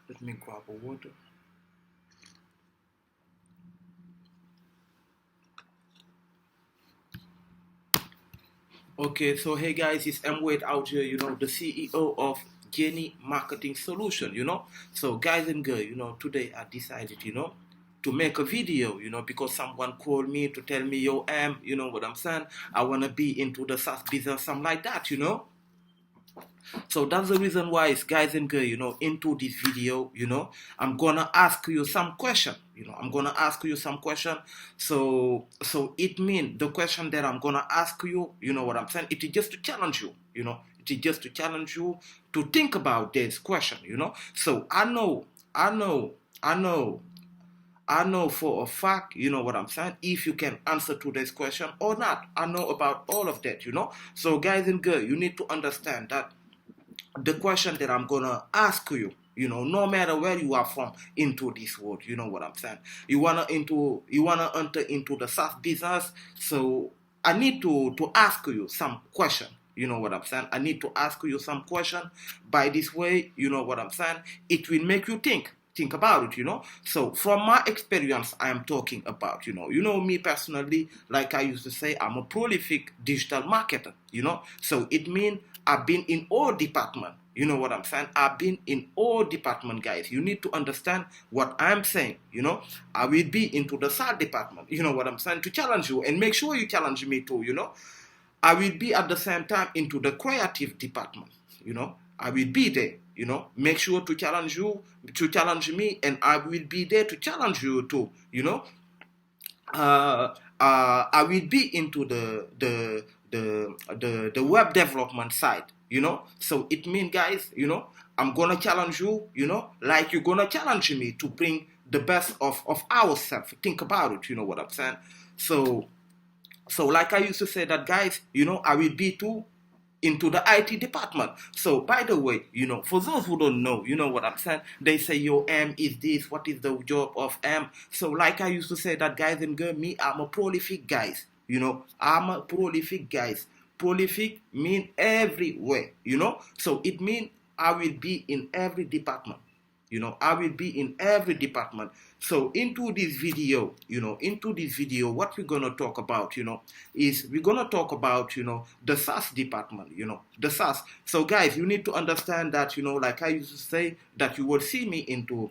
Let me grab a water. Okay, so hey guys, it's M Wade out here, the CEO of Genie Marketing Solution, So guys and girls, today I decided, to make a video, because someone called me to tell me, yo, you know what I'm saying? I want to be into the SaaS business, something like that. So that's the reason why, guys and girls, into this video, I'm gonna ask you some question. I'm gonna ask you some question. So it means the question that I'm gonna ask you, you know what I'm saying? It is just to challenge you. It is just to challenge you to think about this question. So I know, I know. I know for a fact, you know what I'm saying, if you can answer to this question or not. I know about all of that. So guys and girls, you need to understand that the question that I'm gonna ask you, no matter where you are from into this world, you know what I'm saying. You wanna enter into the SaaS business, so I need to ask you some question. You know what I'm saying? I need to ask you some question. By this way, you know what I'm saying? It will make you think about it. So from my experience, I am talking about, me personally, like I used to say, I'm a prolific digital marketer. So it means I've been in all department. You know what I'm saying? I've been in all department, guys. You need to understand what I'm saying. I will be into the SAD department. You know what I'm saying? To challenge you and make sure you challenge me too. I will be at the same time into the creative department. I will be there. Make sure to challenge you, to challenge me, and I will be there to challenge you too. I will be into the web development side. So it means, guys, I'm gonna challenge you, like you're gonna challenge me to bring the best of ourselves. Think about it, you know what I'm saying? So like I used to say that, guys, I will be too into the IT department. So by the way, for those who don't know, you know what I'm saying? They say, yo, M is this, what is the job of M? So like I used to say that, guys and girls, me, I'm a prolific guys. I'm a prolific guys. Prolific mean everywhere. So it means I will be in every department. I will be in every department. So into this video, what we're gonna talk about, is we're gonna talk about, the SaaS department, the SaaS. So guys, you need to understand that, like I used to say, that you will see me into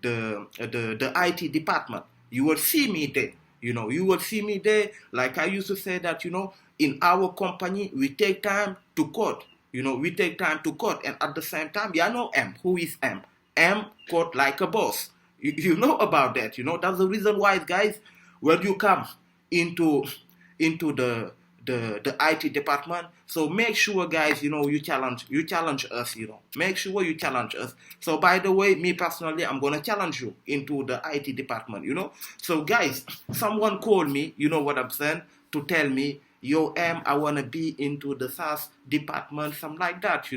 the IT department. You will see me there. You will see me there. Like I used to say that, in our company, we take time to code. We take time to code, and at the same time, you know M. Who is M? M code like a boss. You know about that. That's the reason why, guys, when you come into the IT department, so make sure, guys, you challenge us. Make sure you challenge us. So by the way, me personally, I'm gonna challenge you into the IT department. So guys, someone called me. You know what I'm saying? To tell me, yo, I wanna be into the SaaS department, something like that.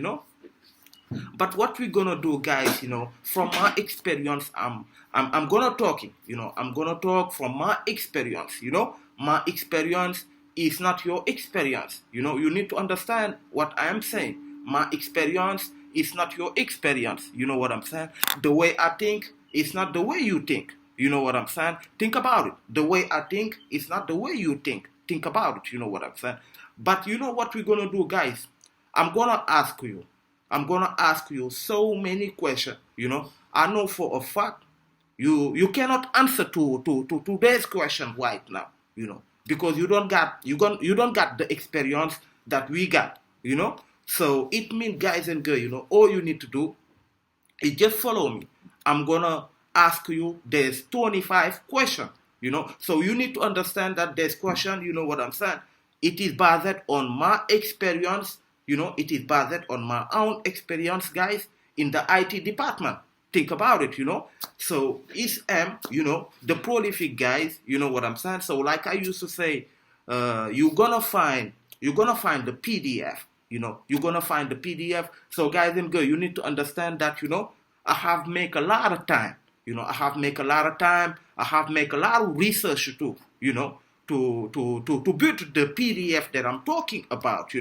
But what we're gonna do, guys, from my experience, I'm gonna talking. I'm gonna talk from my experience. My experience is not your experience. You need to understand what I am saying. My experience is not your experience. You know what I'm saying? The way I think is not the way you think. You know what I'm saying? Think about it. The way I think is not the way you think. Think about it. You know what I'm saying? But you know what we're gonna do, guys? I'm gonna ask you. I'm gonna ask you so many questions. I know for a fact you cannot answer to today's question right now. Because you don't got the experience that we got. So it means, guys and girls, all you need to do is just follow me. I'm gonna ask you. There's 25 questions. So you need to understand that there's question. You know what I'm saying? It is based on my experience. It is based on my own experience, guys, in the IT department. Think about it. So it's the prolific guys. You know what I'm saying? So like I used to say, you're gonna find the PDF. You're gonna find the PDF. So guys and girls, you need to understand that, I have make a lot of time. I have make a lot of time. I have make a lot of research too. To build the PDF that I'm talking about.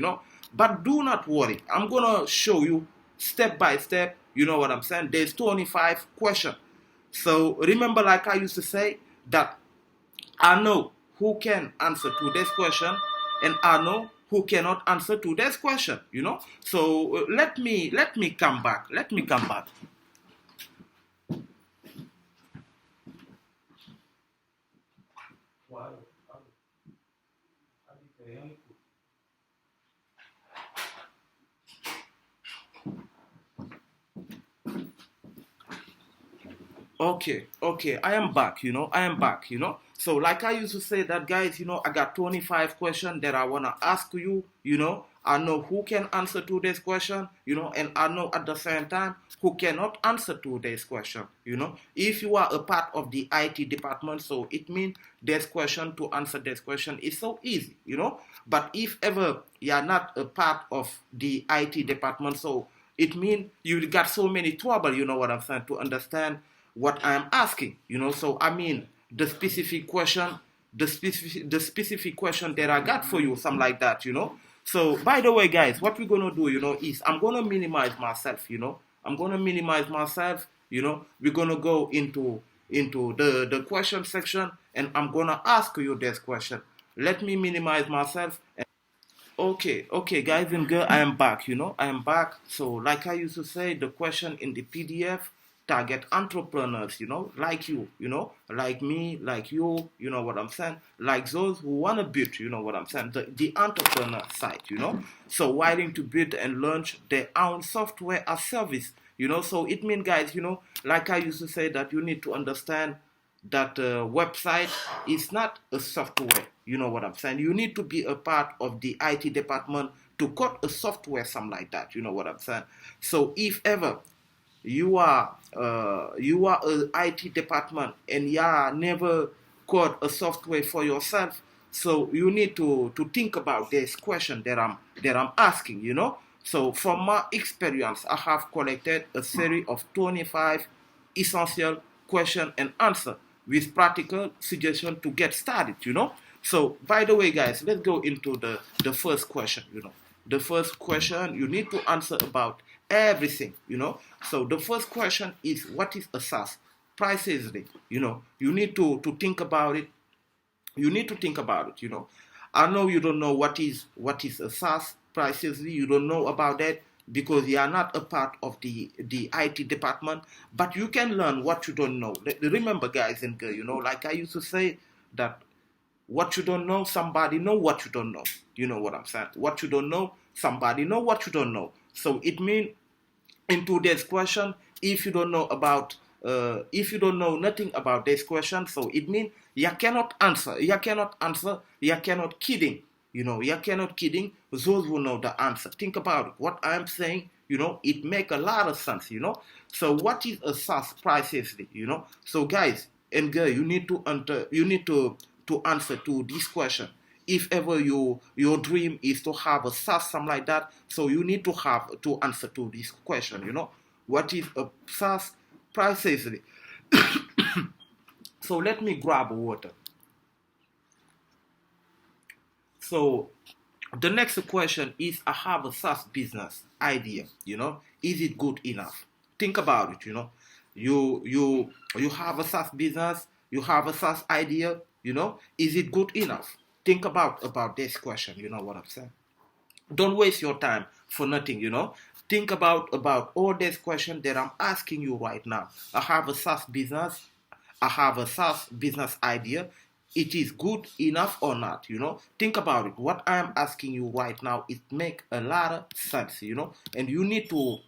But do not worry. I'm gonna show you step by step. You know what I'm saying? There's 25 questions. So remember, like I used to say, that I know who can answer to this question, and I know who cannot answer to this question. So let me come back. Let me come back. Okay, I am back, I am back. So, like I used to say that, guys, I got 25 questions that I want to ask you. I know who can answer to this question, and I know at the same time who cannot answer to this question. If you are a part of the IT department, so it means this question to answer this question is so easy. But if ever you are not a part of the IT department, so it means you got so many trouble, you know what I'm saying, to understand what I am asking. So I mean the specific question that I got for you, something like that. So by the way, guys, what we're gonna do, is I'm gonna minimize myself. I'm gonna minimize myself. We're gonna go into the question section, and I'm gonna ask you this question. Let me minimize myself. Okay, guys and girl, I am back. I am back. So, like I used to say, the question in the PDF target entrepreneurs, like like me, like you know what I'm saying, like those who want to build, you know what I'm saying, the entrepreneur side. So, wanting to build and launch their own software as service. So it means, guys, like I used to say, that you need to understand that website is not a software. You know what I'm saying? You need to be a part of the IT department to code a software, something like that. You know what I'm saying? So if ever you are a IT department and you are never code a software for yourself, so you need to think about this question that I'm asking. So from my experience, I have collected a series of 25 essential question and answer with practical suggestion to get started. So by the way, guys, let's go into the first question. The first question you need to answer about everything. So the first question is, what is a SaaS? Precisely. You need to think about it. You need to think about it. I know you don't know what is a SaaS precisely. You don't know about that because you are not a part of the IT department, but you can learn what you don't know. Remember, guys and girls, like I used to say, that what you don't know, somebody know what you don't know. You know what I'm saying? What you don't know, somebody know what you don't know. So it means, in today's question, if you don't know nothing about this question, so it means you cannot answer. You cannot answer. You cannot kidding. You cannot kidding those who know the answer. Think about it. What I'm saying, it make a lot of sense. So what is a SaaS precisely? So guys and girl, you need to answer to this question. If ever your dream is to have a SaaS, something like that, so you need to answer to this question. What is a SaaS precisely? So let me grab water. So the next question is, I have a SaaS business idea. Is it good enough? Think about it. You have a SaaS business. You have a SaaS idea. Is it good enough? Think about this question. You know what I'm saying? Don't waste your time for nothing. Think about all these questions that I'm asking you right now. I have a SaaS business. I have a SaaS business idea. It is good enough or not? Think about it. What I'm asking you right now, it make a lot of sense. And you need to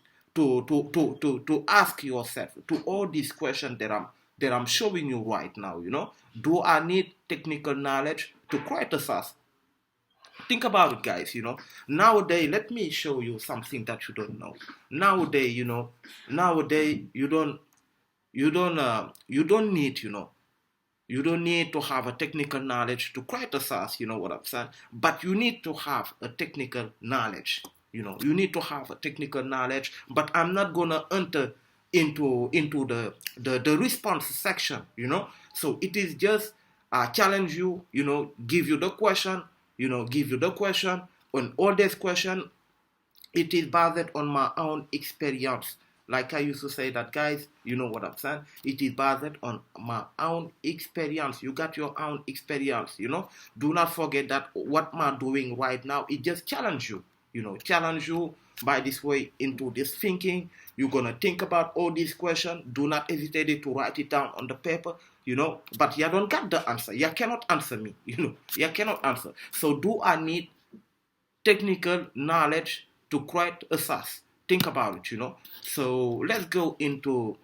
ask yourself to all these questions that I'm showing you right now. Do I need technical knowledge to create a SaaS? Think about it, guys. Nowadays, let me show you something that you don't know. Nowadays, you don't need to have a technical knowledge to create a SaaS. You know what I'm saying? But you need to have a technical knowledge. You need to have a technical knowledge. But I'm not gonna enter into the response section. So it is just challenge you. Give you the question. Give you the question. On all this question, It is based on my own experience. Like I used to say that, guys, you know what I'm saying? It is based on my own experience. You got your own experience, you know? Do not forget that what I'm doing right now, it just challenge you, you know, challenge you by this way into this thinking. You're going to think about all these questions. Do not hesitate to write it down on the paper, you know? But you don't got the answer. You cannot answer me, you know? You cannot answer. So do I need technical knowledge to create a SaaS? Think about it, you know. So let's go into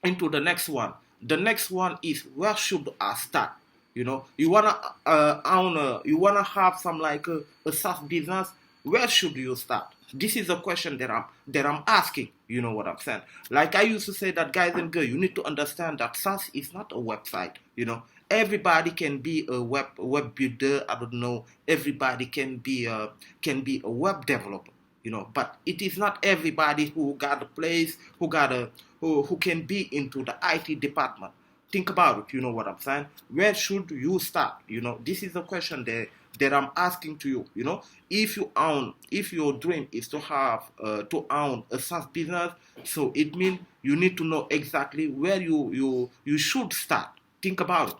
the next one. The next one is, where should I start? You know, you wanna own you wanna have some like a SaaS business. Where should you start? This is a question that I'm asking. You know what I'm saying? Like I used to say that, guys and girls, you need to understand that SaaS is not a website. You know, everybody can be a web builder. I don't know. Everybody can be a web developer, you know, but it is not everybody who got a place, who can be into the IT department. Think about it, you know what I'm saying? Where should you start? You know, this is a question that I'm asking to you. You know, if your dream is to own a SaaS business, so it means you need to know exactly where you should start. Think about it.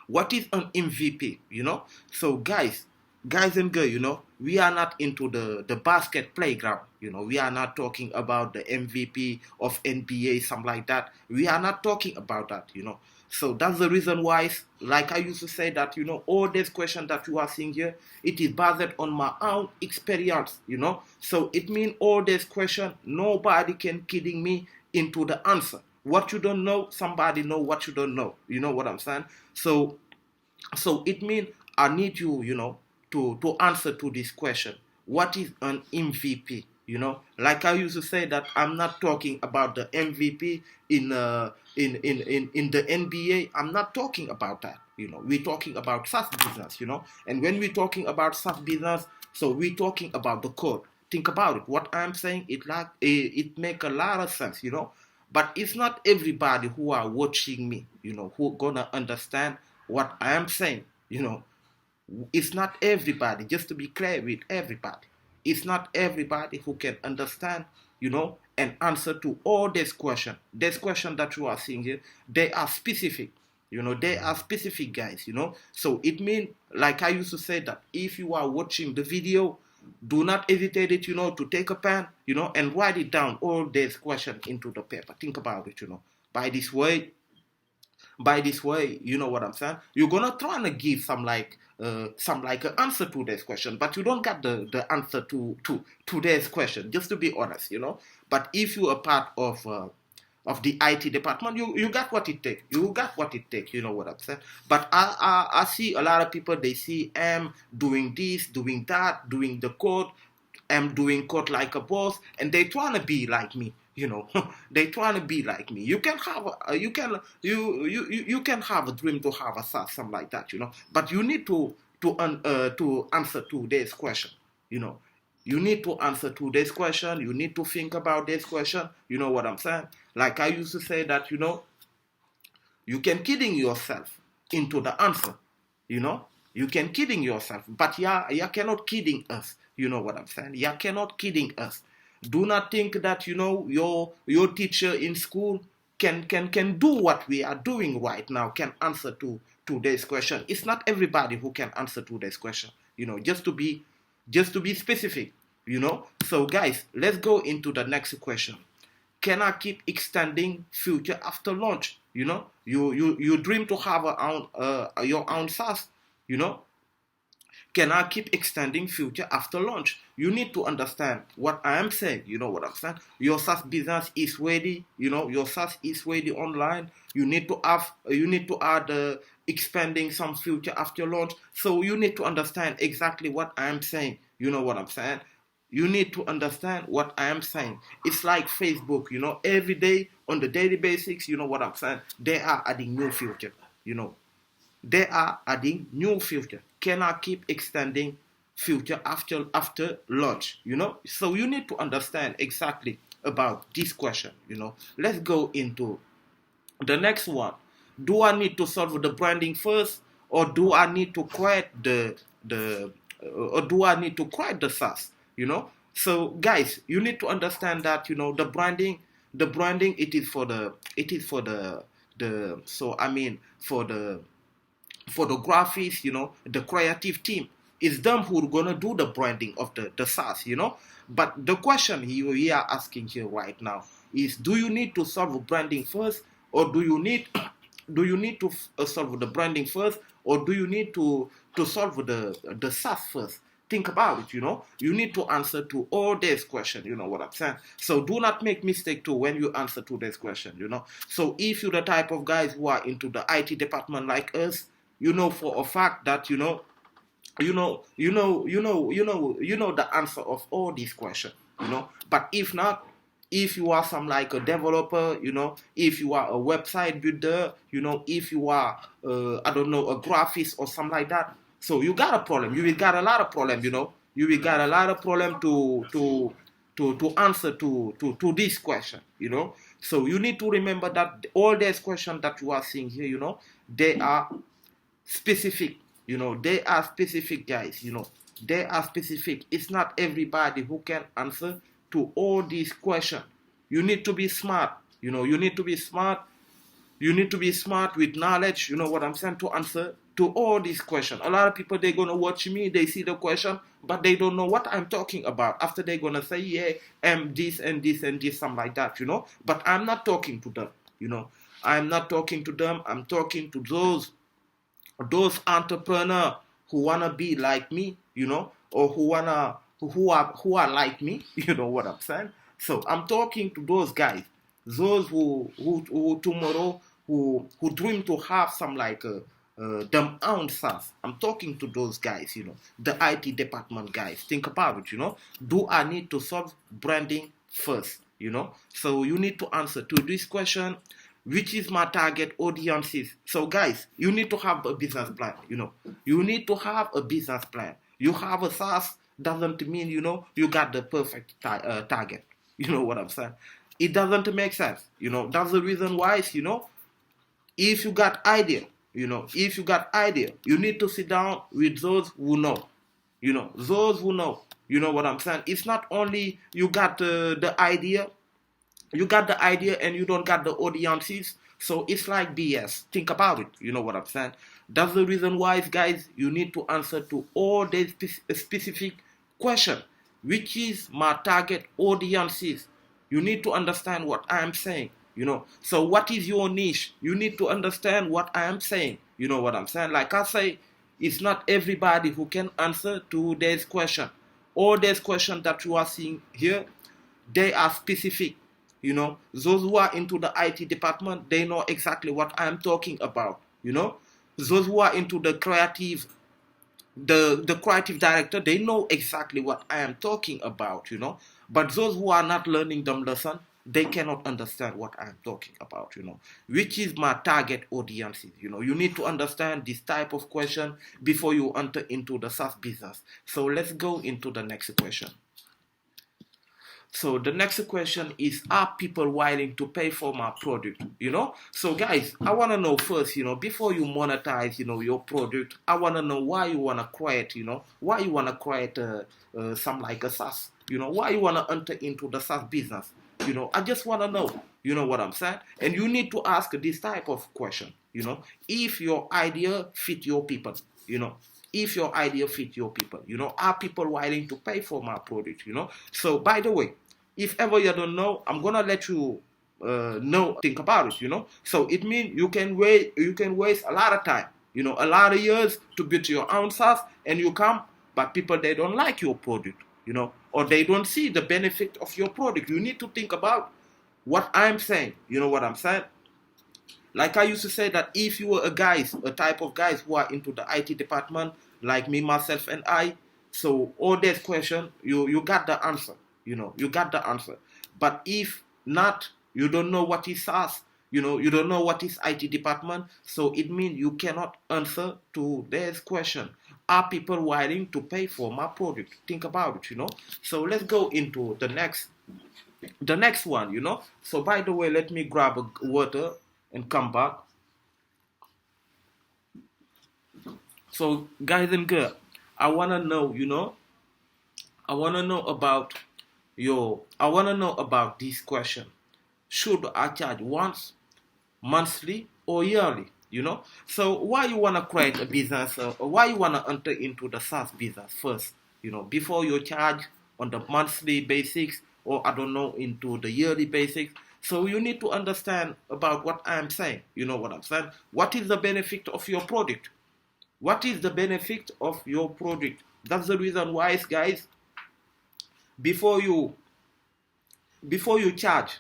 What is an MVP? You know, so guys and girls, you know, we are not into the basket playground. You know, we are not talking about the MVP of NBA, something like that. We are not talking about that, you know. So that's the reason why, like I used to say that, you know, all these questions that you are seeing here, it is based on my own experience, you know. So it means all these questions, nobody can kidding me into the answer. What you don't know, somebody know what you don't know. You know what I'm saying? So it means I need you, you know, to answer to this question. What is an MVP? You know, like I used to say that I'm not talking about the MVP in the NBA. I'm not talking about that. You know, we're talking about SaaS business. You know, and when we're talking about SaaS business, so we're talking about the code. Think about it. What I'm saying, it make a lot of sense. You know, but it's not everybody who are watching me, you know, who gonna understand what I am saying. You know, it's not everybody, just to be clear with everybody. It's not everybody who can understand, you know, and answer to all these questions. These questions that you are seeing here, they are specific. You know, they are specific, guys, you know. So it means, like I used to say that if you are watching the video, do not hesitate, you know, to take a pen, you know, and write it down, all these questions into the paper. Think about it, you know. By this way, you know what I'm saying? You're gonna try to give some like an answer to this question, but you don't get the answer to this question, just to be honest, you know. But if you are part of the IT department, you got what it takes. You got what it takes, you know what I'm saying? But I see a lot of people, they see doing this, doing that, doing the code, doing code like a boss, and they trying to be like me, you know. They trying to be like me. You can have you can have a dream to have a SaaS, something like that, you know. But you need to answer to this question, you know. You need to answer to this question. You need to think about this question. You know what I'm saying? Like I used to say that, you know, you can kidding yourself into the answer, you know. You can kidding yourself, but you cannot kidding us. You know what I'm saying? You cannot kidding us. Do not think that, you know, your teacher in school can do what we are doing right now, can answer to this question. It's not everybody who can answer to this question. You know, just to be specific. You know. So guys, let's go into the next question. Can I keep extending future after launch? You know, you dream to have your own SaaS. You know, can I keep extending future after launch? You need to understand what I am saying. You know what I'm saying? Your SaaS business is ready. You know, your SaaS is ready online. You need to add expanding some future after launch. So you need to understand exactly what I am saying. You know what I'm saying? You need to understand what I am saying. It's like Facebook, you know, every day on the daily basis, you know what I'm saying? They are adding new feature, you know. They are adding new feature. Can I keep extending future after launch? You know, so you need to understand exactly about this question. You know, let's go into the next one. Do I need to solve the branding first, or do I need to create the SaaS? You know, So guys, you need to understand that, the branding, the so I mean for the graphics, the creative team. It's them who are gonna do the branding of the SaaS. But the question we are asking here right now is: do you need to solve branding first, or do you need to solve the branding first, or do you need to solve the SaaS first? Think about it. You need to answer to all these questions. You know what I'm saying? So do not make mistake too when you answer to this question. So if you're the type of guys who are into the IT department like us, you know for a fact that the answer of all these questions. But if not, if you are some like a developer, if you are a website builder, if you are I don't know, a graphist or something like that, so you got a problem. You will got a lot of problem. You will got a lot of problem to answer to this question. So you need to remember that all these questions that you are seeing here, they are specific. They are specific, guys. They are specific. It's not everybody who can answer to all these questions. You need to be smart. You need to be smart. You need to be smart with knowledge. You know what I'm saying? To answer to all these questions. A lot of people, they're gonna watch me, they see the question, but they don't know what I'm talking about. After they're gonna say, yeah, this and this and this, something like that. But I'm not talking to them. I'm not talking to them. I'm talking to those entrepreneurs who wanna be like me, or who are like me. You know what I'm saying? So I'm talking to those guys, those who tomorrow who dream to have some like them own SaaS. I'm talking to those guys, the IT department guys. Think about it. Do I need to solve branding first? So you need to answer to this question: which is my target audiences? So guys, you need to have a business plan. You need to have a business plan. You have a SaaS doesn't mean you got the perfect target. You know what I'm saying? It doesn't make sense. That's the reason why if you got idea, you need to sit down with those who know. Those who know. You know what I'm saying? It's not only you got the idea, and you don't got the audiences, so it's like BS. Think about it. You know what I'm saying? That's the reason why, guys, you need to answer to all these specific questions. Which is my target audiences? You need to understand what I am saying. So what is your niche? You need to understand what I am saying. You know what I'm saying? Like I say, it's not everybody who can answer to this question. All these questions that you are seeing here, they are specific. Those who are into the IT department, they know exactly what I'm talking about. Those who are into the creative director, they know exactly what I am talking about. But those who are not learning them lesson, they cannot understand what I am talking about. Which is my target audiences. You need to understand this type of question before you enter into the SaaS business. So let's go into the next question. So the next question is: are people willing to pay for my product? So guys, I want to know first, before you monetize, your product, I want to know why you want to create, some like a SaaS, why you want to enter into the SaaS business. I just want to know, you know what I'm saying? And you need to ask this type of question, if your idea fit your people, if your idea fit your people, are people willing to pay for my product, So by the way, if ever you don't know, I'm gonna let you know. Think about it. So it means you can waste a lot of time, a lot of years to build your own SaaS, and you come, but people, they don't like your product, or they don't see the benefit of your product. You need to think about what I'm saying. You know what I'm saying? Like I used to say that if you were a type of guys who are into the IT department, like me, myself, and I, so all these questions, you got the answer. You got the answer. But if not, you don't know what is SaaS, you don't know what is IT department, so it means you cannot answer to this question. Are people willing to pay for my product? Think about it, So let's go into the next one, So by the way, let me grab a water and come back. So guys and girls, I want to know, I wanna know about this question. Should I charge once, monthly, or yearly? So why you wanna create a business, or why you wanna enter into the SaaS business first? Before you charge on the monthly basics, or I don't know, into the yearly basics. So you need to understand about what I'm saying. You know what I'm saying? What is the benefit of your product? What is the benefit of your product? That's the reason why, guys, before you before you charge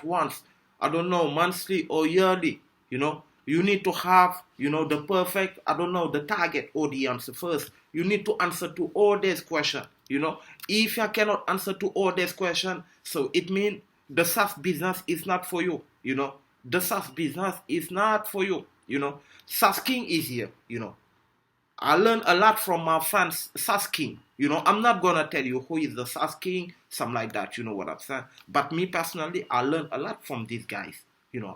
once, I don't know, monthly or yearly, you need to have, the perfect, I don't know, the target audience first. You need to answer to all these questions. If you cannot answer to all these questions, so it means the SaaS business is not for you. The SaaS business is not for you. SaaS King is here. I learned a lot from my fans, saas King. I'm not gonna tell you who is the saas King, something like that. You know what I'm saying? But me personally, I learned a lot from these guys.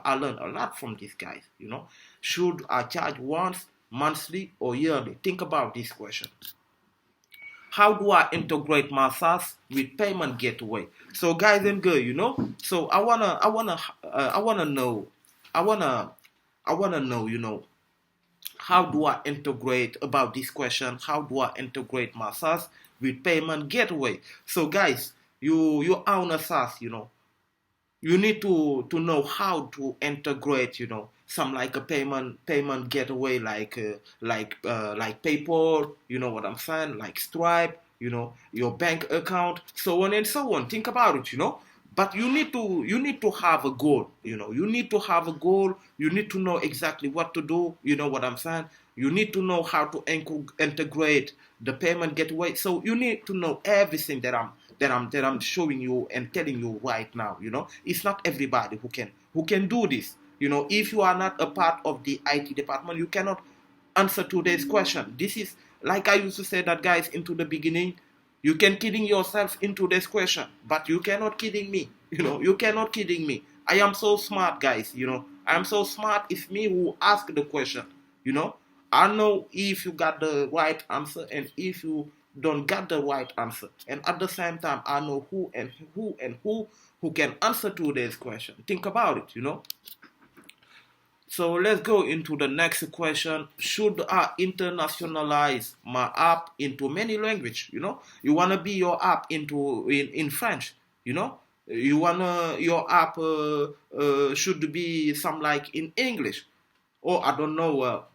I learned a lot from these guys. Should I charge once, monthly, or yearly? Think about this question. How do I integrate my SaaS with payment gateway? So, guys and girls, So I wanna know. I wanna know. How do I integrate about this question? How do I integrate my SaaS with payment gateway? So guys, you own a SaaS, you need to know how to integrate, some like a payment gateway like PayPal, you know what I'm saying, like Stripe, your bank account, so on and so on. Think about it, but you need to have a goal. You need to have a goal. You need to know exactly what to do. You know what I'm saying? You need to know how to integrate the payment gateway. So you need to know everything that I'm showing you and telling you right now. It's not everybody who can do this. If you are not a part of the IT department, you cannot answer today's question. This is like I used to say that, guys, into the beginning. You can kidding yourself into this question, but you cannot kidding me. You cannot kidding me. I am so smart, guys. I am so smart. It's me who ask the question. I know if you got the right answer and if you don't got the right answer. And at the same time, I know who can answer to this question. Think about it. So let's go into the next question. Should I internationalize my app into many languages? You wanna be your app in French. You wanna your app should be some like in English, or I don't know.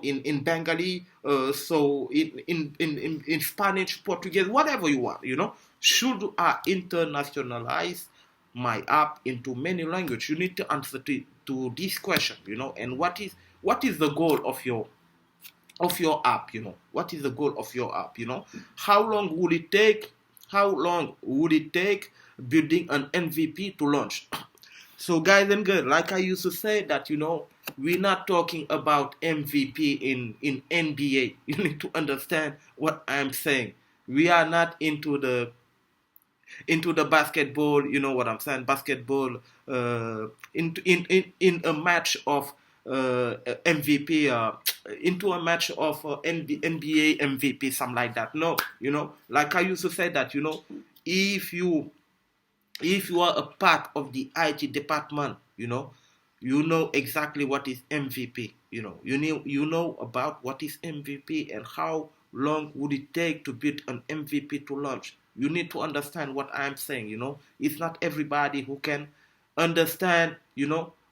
In Bengali, so in Spanish, Portuguese, whatever you want. Should I internationalize my app into many languages? You need to answer to this question. And what is the goal of your app? What is the goal of your app? How long would it take? Building an MVP to launch? So guys and girls, like I used to say that, we're not talking about MVP in NBA. You need to understand what I'm saying. We are not into the basketball, you know what I'm saying? Basketball, in a match of MVP, into a match of NBA MVP, something like that. No, like I used to say that, if you are a part of the IT department, you know exactly what is MVP. You know about what is MVP and how long would it take to build an MVP to launch. You need to understand what I'm saying. It's not everybody who can understand,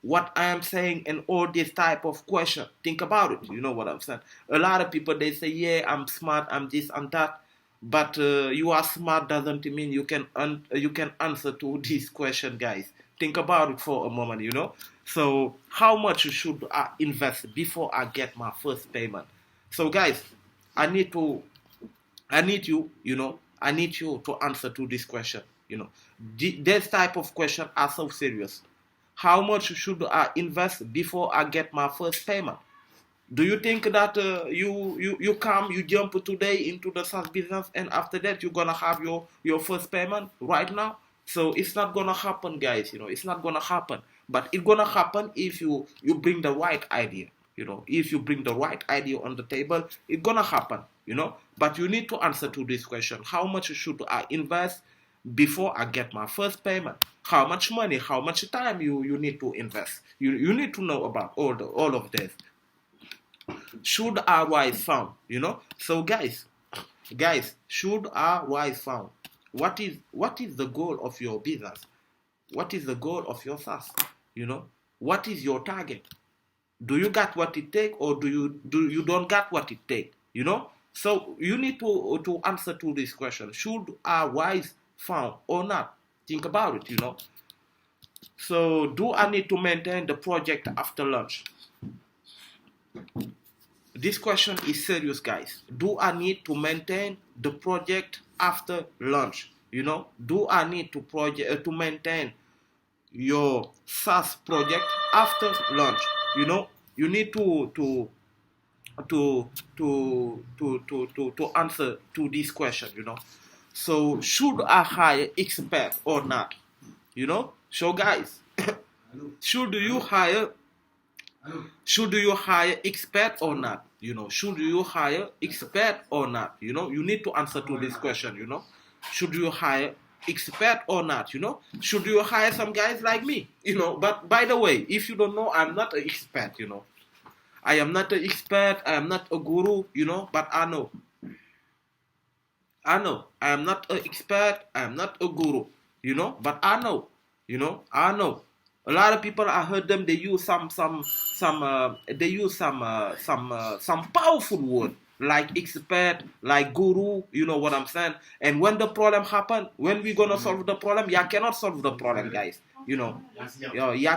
what I am saying and all this type of question. Think about it. You know what I'm saying? A lot of people, they say, yeah, I'm smart, I'm this, I'm that. But you are smart doesn't mean you can answer to this question, guys. Think about it for a moment, So how much should I invest before I get my first payment? So guys, I need you, I need you to answer to this question. This type of question are so serious. How much should I invest before I get my first payment? Do you think that you jump today into the SaaS business and after that you're gonna have your first payment right now? So it's not gonna happen, guys. It's not gonna happen. But it's gonna happen if you bring the right idea. If you bring the right idea on the table, it's gonna happen. But you need to answer to this question: how much should I invest before I get my first payment? How much money, how much time you need to invest? You need to know about all of this. Should ROI is found? So guys, should ROI is found? What is the goal of your business? What is the goal of your SaaS? What is your target? Do you got what it take, or do you don't got what it take? So you need to answer to this question: should ROI is found or not? Think about it. So do I need to maintain the project after launch? This question is serious, guys. Do I need to maintain the project after launch? Do I need to maintain your SaaS project after launch? You need to answer to this question. So should I hire expert or not? So guys, should you hire expert or not? Should you hire expert or not? You need to answer to this question. Should you hire expert or not? Should you hire some guys like me? But by the way, if you don't know, I'm not an expert. I am not an expert. I am not a guru. But I know. I am not an expert. I am not a guru. But I know. I know. A lot of people, I heard them. They use some powerful word like expert, like guru. You know what I'm saying? And when the problem happen, when we gonna solve the problem, you cannot solve the problem, guys. You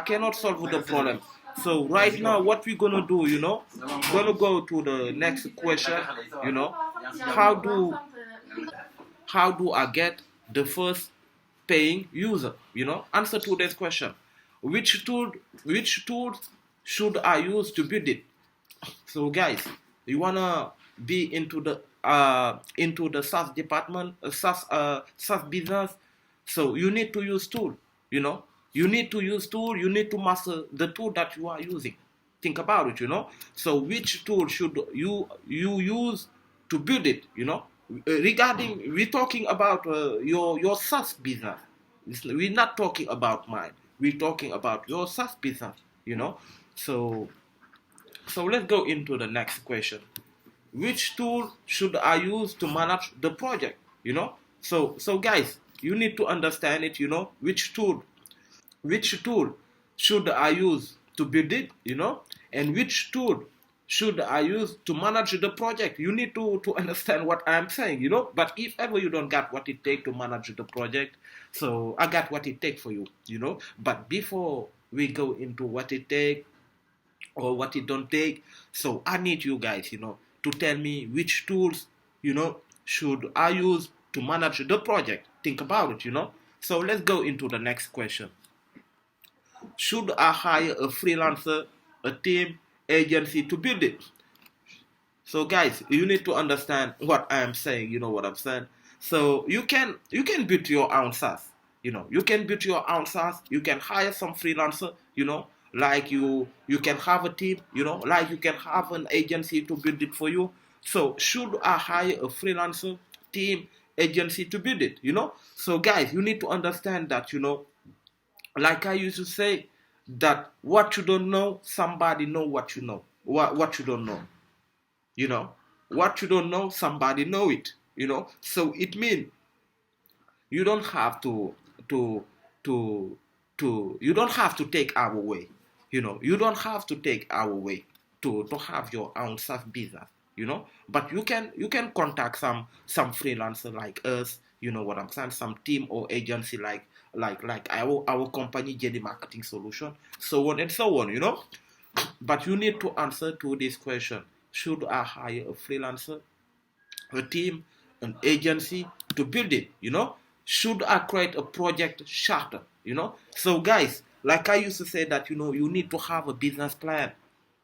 cannot solve the problem. So right now, what we gonna do? Gonna go to the next question. How do I get the first paying user? Answer to this question. Which tool should I use to build it? So guys, you wanna be into the SaaS department, SaaS business. So you need to use tool. You need to use tool. You need to master the tool that you are using. Think about it. So which tool should you use to build it? Regarding, we're talking about your SaaS business. We're not talking about mine. We're talking about your SaaS business. So let's go into the next question. Which tool should I use to manage the project? So guys, you need to understand it. Which tool should I use to build it? And which tool should I use to manage the project? You need to understand what I'm saying. But if ever you don't got what it takes to manage the project, so I got what it takes for you. But before we go into what it takes or what it don't take, so I need you guys, to tell me which tools, should I use to manage the project. Think about it. So let's go into the next question. Should I hire a freelancer, a team, agency to build it? So guys, you need to understand what I am saying. You know what I'm saying? So you can build your own SaaS. You can build your own SaaS. You can hire some freelancer. Like you can have a team. Like you can have an agency to build it for you. So should I hire a freelancer, team, agency to build it? So guys, you need to understand that. Like I used to say, that what you don't know, somebody know what you know. What you don't know. What you don't know, somebody know it. So it means you don't have to you don't have to take our way. You don't have to take our way to have your own SaaS business. But you can contact some freelancer like us. You know what I'm saying? Some team or agency like our company, Genie Marketing Solution, so on and so on. But you need to answer to this question: should I hire a freelancer, a team, an agency to build it? Should I create a project charter? So guys, like I used to say that you need to have a business plan.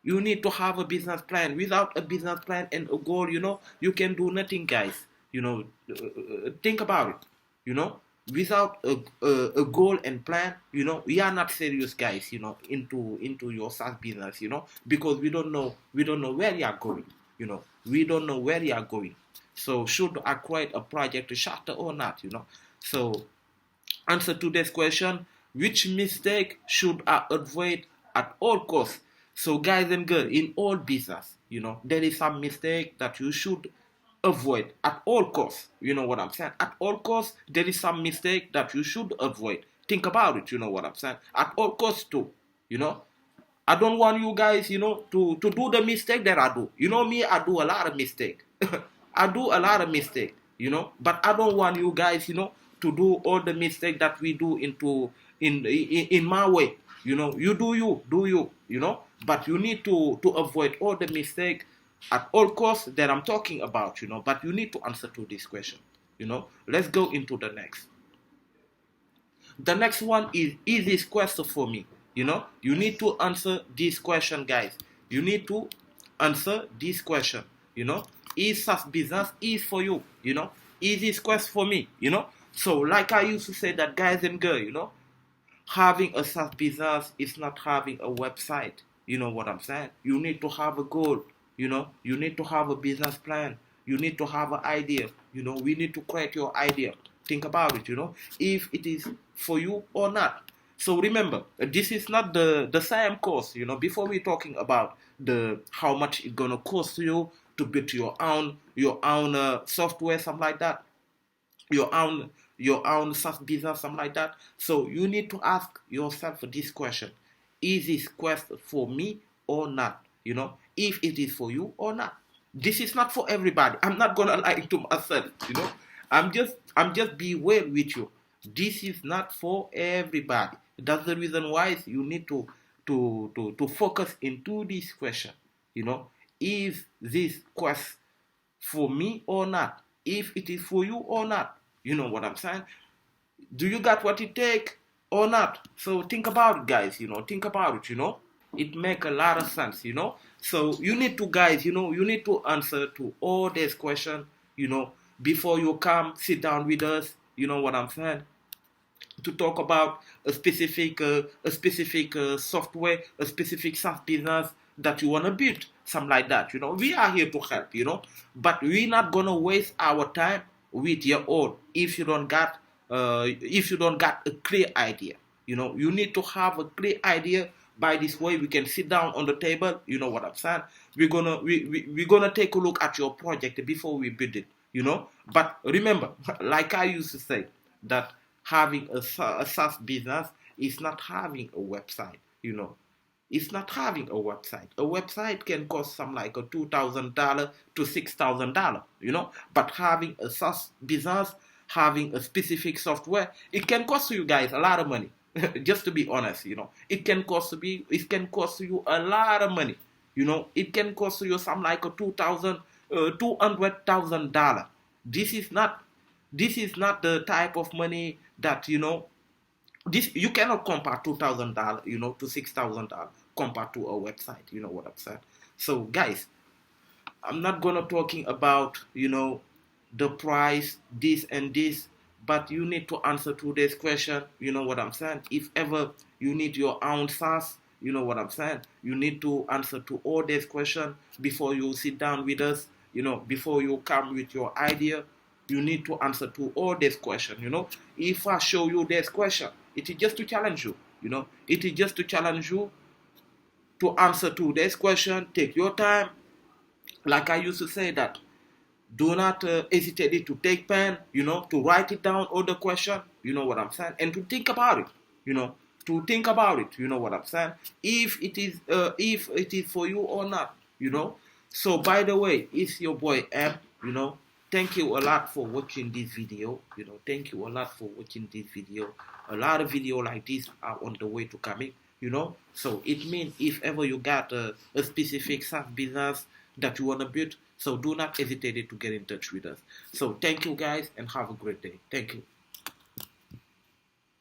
You need to have a business plan. Without a business plan and a goal, you can do nothing, guys. Think about it. without a goal and plan, we are not serious, guys, into your SaaS business, because we don't know where you are going, we don't know where you are going. So should I create a project charter or not, So answer to this question: which mistake should I avoid at all costs? So guys and girls, in all business, there is some mistake that you should avoid at all costs. You know what I'm saying? At all costs, there is some mistake that you should avoid. Think about it, you know what I'm saying? At all costs too, you know. I don't want you guys, to do the mistake that I do. You know me, I do a lot of mistake. I do a lot of mistake, but I don't want you guys, to do all the mistake that we do in my way. You do you, but you need to avoid all the mistake at all costs that I'm talking about, but you need to answer to this question, Let's go into the next. The next one is easy question for me. You need to answer this question, guys. You need to answer this question. Is SaaS business is for you? Is this question for me? So like I used to say that, guys and girls, having a SaaS business is not having a website. You know what I'm saying? You need to have a goal. You need to have a business plan. You need to have an idea. We need to create your idea. Think about it, if it is for you or not. So remember, this is not the same cost, before we're talking about the how much it's gonna cost you to build your own software, something like that, your own SaaS business, something like that. So you need to ask yourself this question: is this quest for me or not? If it is for you or not. This is not for everybody. I'm not gonna lie to myself, I'm just be real with you. This is not for everybody. That's the reason why you need to focus into this question. Is this quest for me or not? If it is for you or not, you know what I'm saying? Do you got what it take or not? So think about it, guys. Think about it. It make a lot of sense. So you need to, guys. You need to answer to all these questions. Before you come sit down with us. You know what I'm saying? To talk about a specific software, a specific SaaS business that you want to build, something like that. We are here to help, but we're not gonna waste our time with your own if you don't got a clear idea. You need to have a clear idea. By this way, we can sit down on the table. You know what I'm saying? We're gonna take a look at your project before we build it. But remember, like I used to say, that having a SaaS business is not having a website. It's not having a website. A website can cost some like a $2,000 to $6,000. But having a SaaS business, having a specific software, it can cost you guys a lot of money. Just to be honest, it can cost you a lot of money. It can cost you something like a $200,000. This is not the type of money that this you cannot compare $2,000 to $6,000 compared to a website. You know what I'm saying? So guys, I'm not gonna talking about the price, this and this, but you need to answer to this question. You know what I'm saying? If ever you need your own SaaS, you know what I'm saying? You need to answer to all these questions before you sit down with us. Before you come with your idea, you need to answer to all these questions. If I show you this question, it is just to challenge you. It is just to challenge you to answer to this question. Take your time. Like I used to say that, do not hesitate to take pen, to write it down, all the question, you know what I'm saying, and to think about it, to think about it, you know what I'm saying, if it is for you or not, So by the way, it's your boy M, Thank you a lot for watching this video, Thank you a lot for watching this video. A lot of video like this are on the way to coming, So it means if ever you got a specific SaaS business that you want to build, so do not hesitate to get in touch with us. So thank you guys and have a great day. Thank you.